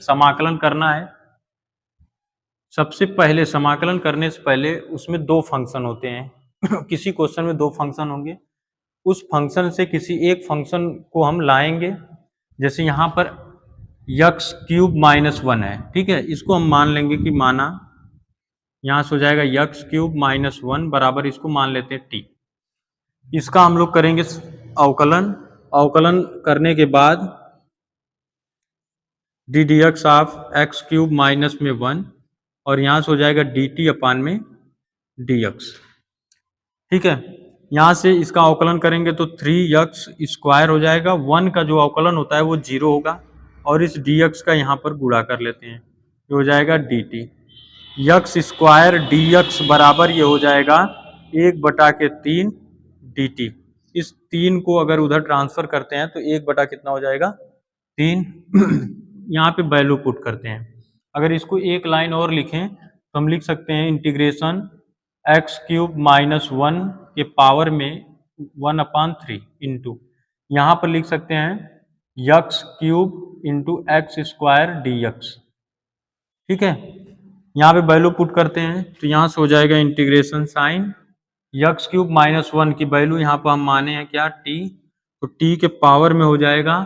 समाकलन करना है। सबसे पहले समाकलन करने से पहले उसमें दो फंक्शन होते हैं किसी क्वेश्चन में दो फंक्शन होंगे, उस फंक्शन से किसी एक फंक्शन को हम लाएंगे। जैसे यहाँ पर यक्स क्यूब माइनस वन है, ठीक है, इसको हम मान लेंगे कि माना यहाँ से हो जाएगा यक्स क्यूब माइनस वन बराबर, इसको मान लेते हैं टी। इसका हम लोग करेंगे अवकलन। अवकलन करने के बाद D d x of x cube minus में वन, और यहाँ से हो जाएगा डी टी अपान में डी एक्स, ठीक है। यहाँ से इसका अवकलन करेंगे तो 3x स्क्वायर हो जाएगा, वन का जो अवकलन होता है वो 0 होगा, और इस dx का यहाँ पर गुणा कर लेते हैं, ये हो जाएगा dt। यक्स स्क्वायर dx बराबर ये हो जाएगा 1/3 dt। इस 3 को अगर उधर ट्रांसफर करते हैं तो 1 कितना हो जाएगा 3 यहाँ पे वैल्यू पुट करते हैं। अगर इसको एक लाइन और लिखें तो हम लिख सकते हैं integration x cube minus one के पावर में 1/3 इंटू, यहाँ पर लिख सकते हैं x cube into x square D x, ठीक है। यहाँ पे वैल्यू पुट करते हैं तो यहाँ से हो जाएगा integration sign x cube minus one की वैल्यू यहाँ पर हम माने हैं क्या टी, तो टी के पावर में हो जाएगा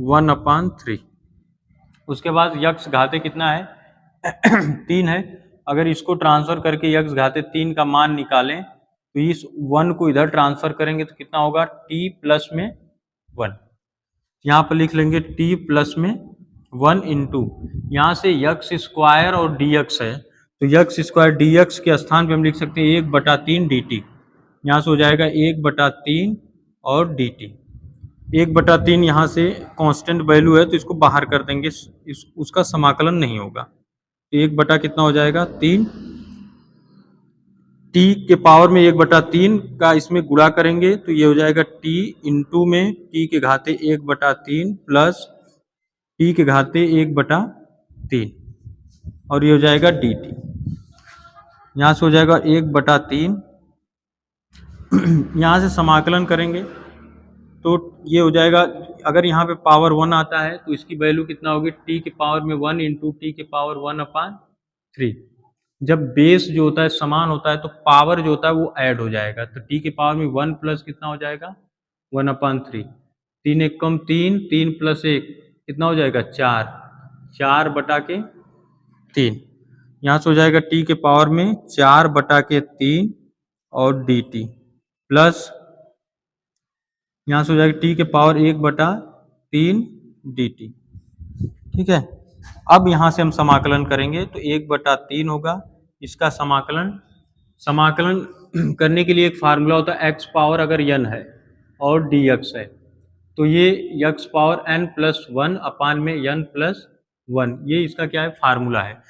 1/3। उसके बाद यक्स घाते कितना है 3 है। अगर इसको ट्रांसफर करके यक्स घाते 3 का मान निकालें तो इस 1 को इधर ट्रांसफर करेंगे तो कितना होगा t प्लस में 1, यहाँ पर लिख लेंगे t प्लस में 1 इंटू, यहाँ से यक्स स्क्वायर और dx है तो यक्स स्क्वायर dx के स्थान पे हम लिख सकते हैं 1/3 dt, यहाँ से हो जाएगा 1/3 और dt। 1/3 यहाँ से कांस्टेंट वैल्यू है तो इसको बाहर कर देंगे, उसका समाकलन नहीं होगा, 1 कितना हो जाएगा 3, t के पावर में 1/3 का इसमें गुणा करेंगे तो ये हो जाएगा t इंटू में t के घाते 1/3 प्लस t के घाते 1/3, और ये हो जाएगा dt। यहाँ से हो जाएगा 1/3, यहाँ से समाकलन करेंगे तो ये हो जाएगा, अगर यहाँ पे पावर 1 आता है तो इसकी वैल्यू कितना होगी t के पावर में 1 इंटू टी के पावर 1/3। जब बेस जो होता है समान होता है तो पावर जो होता है वो ऐड हो जाएगा, तो t के पावर में 1 प्लस कितना हो जाएगा 1/3, 3 एक कम 3, 3 प्लस 1 कितना हो जाएगा 4, 4/3, यहाँ से हो जाएगा t के पावर में 4/3 और dt प्लस यहाँ से हो जाएगा t के पावर 1/3 dt, ठीक है। अब यहाँ से हम समाकलन करेंगे तो 1/3 होगा इसका समाकलन। समाकलन करने के लिए एक फार्मूला होता है x पावर अगर n है और dx है तो ये x पावर n प्लस 1 अपान में n प्लस 1, ये इसका क्या है फार्मूला है।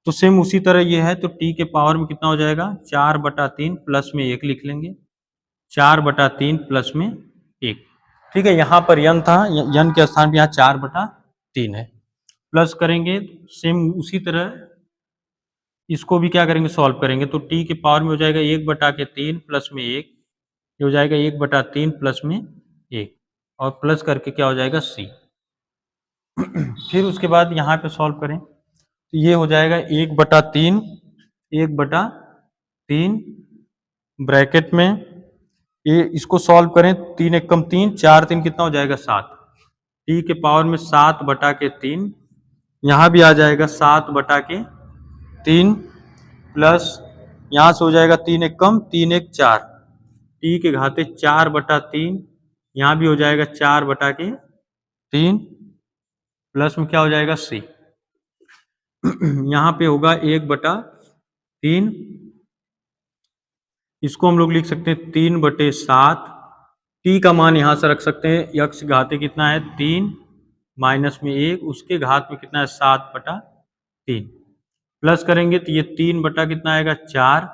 तो सेम उसी तरह ये है तो t के पावर में कितना हो जाएगा 4/3 प्लस में 1 लिख लेंगे, 4/3 प्लस में 1, ठीक है। यहाँ पर n था, n के स्थान पर यहाँ 4/3 है, प्लस करेंगे सेम उसी तरह इसको भी क्या करेंगे सॉल्व करेंगे तो t के पावर में हो जाएगा 1/3 प्लस में 1, ये हो जाएगा 1/3 प्लस में 1 और प्लस करके क्या हो जाएगा c। फिर उसके बाद यहाँ पे सॉल्व करें तो ये हो जाएगा 1/3 ब्रैकेट में, ये इसको सॉल्व करें 3 एक कम 3, 4 3 कितना हो जाएगा 7, t के पावर में 7/3, यहाँ भी आ जाएगा 7/3 प्लस यहाँ से हो जाएगा 3 एक कम 3 एक 4, t के घाते 4/3, यहाँ भी हो जाएगा 4/3 प्लस में क्या हो जाएगा c, यहाँ पे होगा 1/3, इसको हम लोग लिख सकते हैं 3/7, t का मान यहाँ से रख सकते हैं, यक्स घाते कितना है 3 माइनस में 1, उसके घात में कितना है 7/3, प्लस करेंगे तो ये 3 कितना आएगा 4,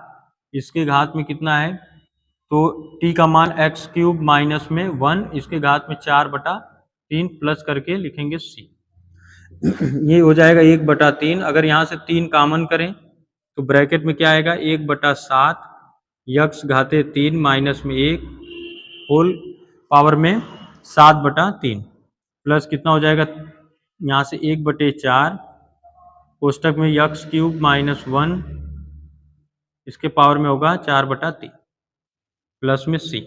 इसके घात में कितना है तो t का मान x क्यूब माइनस में 1, इसके घात में 4/3 प्लस करके लिखेंगे c, ये हो जाएगा 1/3। अगर यहाँ से 3 कॉमन करें तो ब्रैकेट में क्या आएगा 1/7 यक्स घाते 3 माइनस में 1 होल पावर में 7/3 प्लस कितना हो जाएगा यहाँ से 1/4 कोष्टक में यक्स क्यूब माइनस 1 इसके पावर में होगा 4/3 प्लस में सी।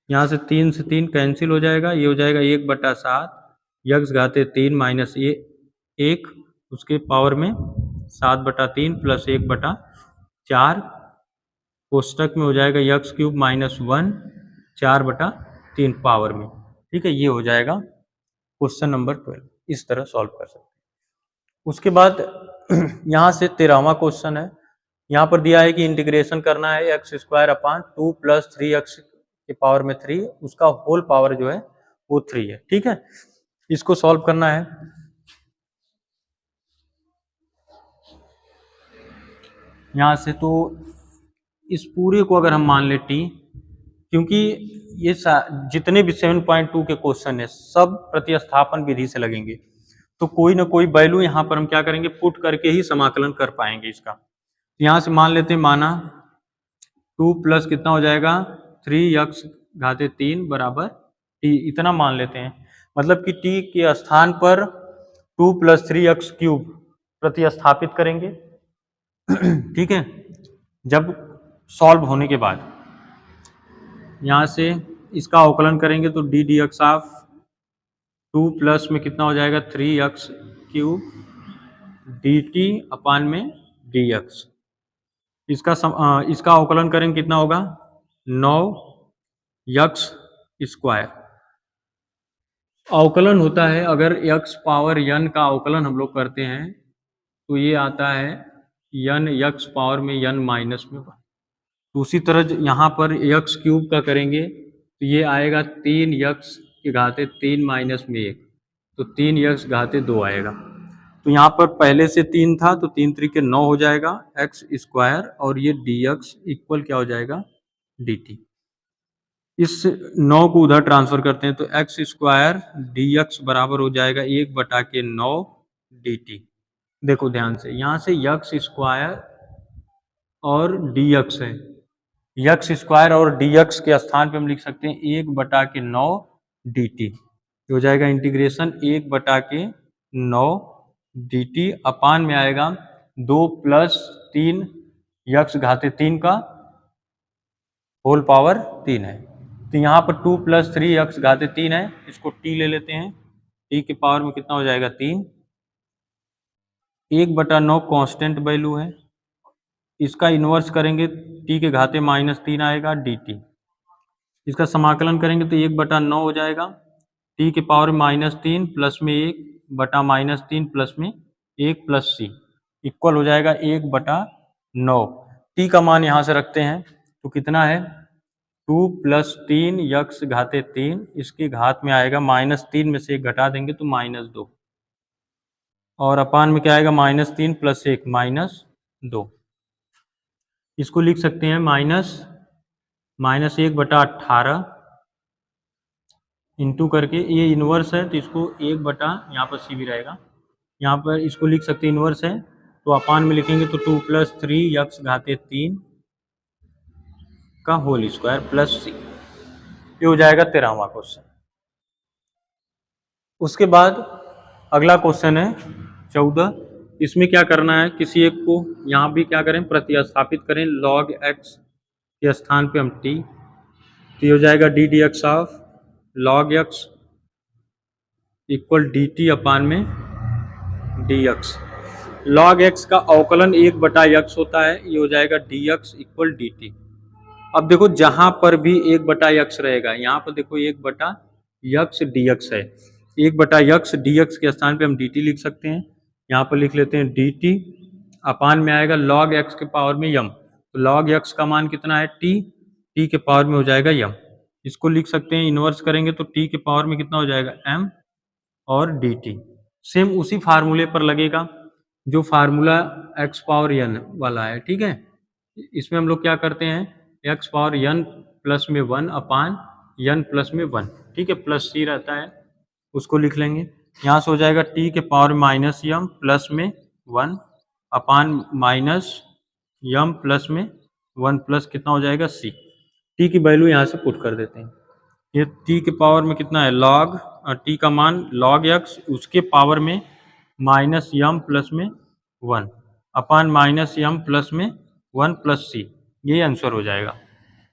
यहाँ से 3 से 3 कैंसिल हो जाएगा, ये हो जाएगा 1/7 यक्स घाते 3 माइनस ये 1 उसके पावर में 7/3 प्लस 1/4 कोष्टक में हो जाएगा यक्स क्यूब माइनस 1 4/3 पावर में। ठीक है, ये हो जाएगा क्वेश्चन नंबर 12। इस तरह सॉल्व कर सकते हैं। उसके बाद यहाँ से 13वां क्वेश्चन है। यहाँ पर दिया है कि इंटीग्रेशन करना है x² अपान 2 प्लस 3x के पावर में 3, उसका होल पावर जो है वो 3 है। ठीक है, इसको सॉल्व करना है। यहाँ से तो इस पूरे को अगर हम मान ले t, क्योंकि ये जितने भी 7.2 के क्वेश्चन है सब प्रतिस्थापन विधि से लगेंगे, तो कोई ना कोई वैल्यू यहाँ पर हम क्या करेंगे, पुट करके ही समाकलन कर पाएंगे इसका। यहाँ से मान लेते हैं, माना 2 प्लस कितना हो जाएगा 3x घाते 3 बराबर t, इतना मान लेते हैं। मतलब कि t के स्थान पर 2 प्लस 3x क्यूब प्रतिस्थापित करेंगे। ठीक है, जब सॉल्व होने के बाद यहाँ से इसका अवकलन करेंगे तो D d x of 2 plus में कितना हो जाएगा 3x cube D t upon में डी एक्स। इसका अवकलन करेंगे कितना होगा 9x स्क्वायर। अवकलन होता है अगर x पावर n का अवकलन हम लोग करते हैं तो ये आता है n x पावर में n माइनस में 1। तो उसी तरह यहाँ पर x क्यूब का करेंगे तो ये आएगा 3x के घाते 3 माइनस में 1, तो 3x घाते 2 आएगा। तो यहाँ पर पहले से 3 था तो 3 3 के 9 हो जाएगा x स्क्वायर, और ये dx इक्वल क्या हो जाएगा dt। इस 9 को उधर ट्रांसफर करते हैं तो x स्क्वायर dx बराबर हो जाएगा 1/9 dt। देखो ध्यान से, यहाँ से x स्क्वायर और dx है, x स्क्वायर और dx के स्थान पे हम लिख सकते हैं 1/9 dt। हो जाएगा इंटीग्रेशन 1/9 dt अपान में आएगा 2 प्लस 3 x घाते 3 का होल पावर 3 है। तो यहाँ पर 2 प्लस 3x घाते 3 है, इसको t ले लेते हैं, t के पावर में कितना हो जाएगा 3। 1/9 कांस्टेंट वैल्यू है, इसका इन्वर्स करेंगे t के घाते -3 आएगा dt। इसका समाकलन करेंगे तो 1/9 हो जाएगा, t के पावर -3 प्लस में 1/-3 प्लस में 1 प्लस c इक्वल हो जाएगा 1/9। t का मान यहाँ से रखते हैं तो कितना है 2 प्लस 3 x घाते 3, इसके घात में आएगा -3 में से 1 घटा देंगे तो -2, और अपान में क्या आएगा -3 प्लस 1 -2। इसको लिख सकते हैं -1/18 इंटू करके, ये इन्वर्स है तो इसको 1 यहाँ पर सी भी रहेगा, यहाँ पर इसको लिख सकते हैं इन्वर्स है तो अपान में लिखेंगे तो 2 प्लस 3x घाते 3 का होल स्क्वायर प्लस सी। ये हो जाएगा 13वां क्वेश्चन। उसके बाद अगला क्वेश्चन है 14। इसमें क्या करना है, किसी एक को यहाँ भी क्या करें प्रतिस्थापित करें, log x के स्थान पे हम t, तो ये हो जाएगा d d x of log x equal d t upon में डी एक्स। log x का अवकलन 1/x होता है, ये हो जाएगा dx इक्वल dt। अब देखो जहां पर भी 1/x रहेगा, यहाँ पर देखो 1/x dx है, 1/x dx के स्थान पे हम dt लिख सकते हैं। यहाँ पर लिख लेते हैं dt अपान में आएगा log x के पावर में m, तो log x का मान कितना है t, t के पावर में हो जाएगा m। इसको लिख सकते हैं इन्वर्स करेंगे तो t के पावर में कितना हो जाएगा m और dt। सेम उसी फार्मूले पर लगेगा जो फार्मूला x पावर n वाला है। ठीक है, इसमें हम लोग क्या करते हैं x पावर n प्लस में 1 अपान n प्लस में 1, ठीक है, प्लस c रहता है, उसको लिख लेंगे। यहाँ से हो जाएगा t के पावर -m प्लस में 1 अपान -m प्लस में 1 प्लस कितना हो जाएगा c। t की वैल्यू यहाँ से पुट कर देते हैं, ये t के पावर में कितना है log, t का मान log x, उसके पावर में माइनस यम प्लस में 1 अपान माइनस यम प्लस में 1 प्लस सी, ये आंसर हो जाएगा।